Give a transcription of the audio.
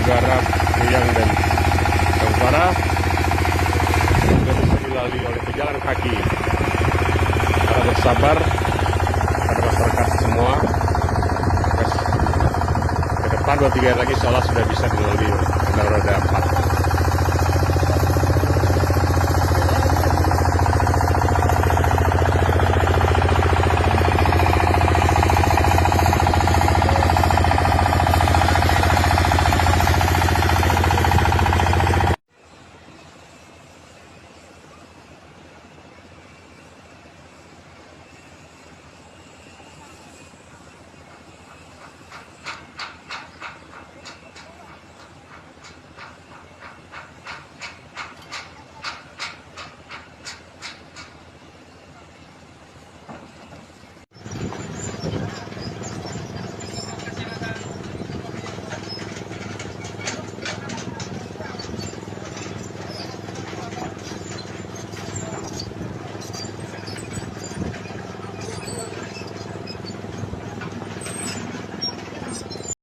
Tenggara, Riau dan Utara sudah bisa dilalui oleh pejalan kaki. Harap bersabar pada masyarakat semua. Ke depan 2-3 hari lagi seolah sudah bisa dilalui kendaraan roda 4.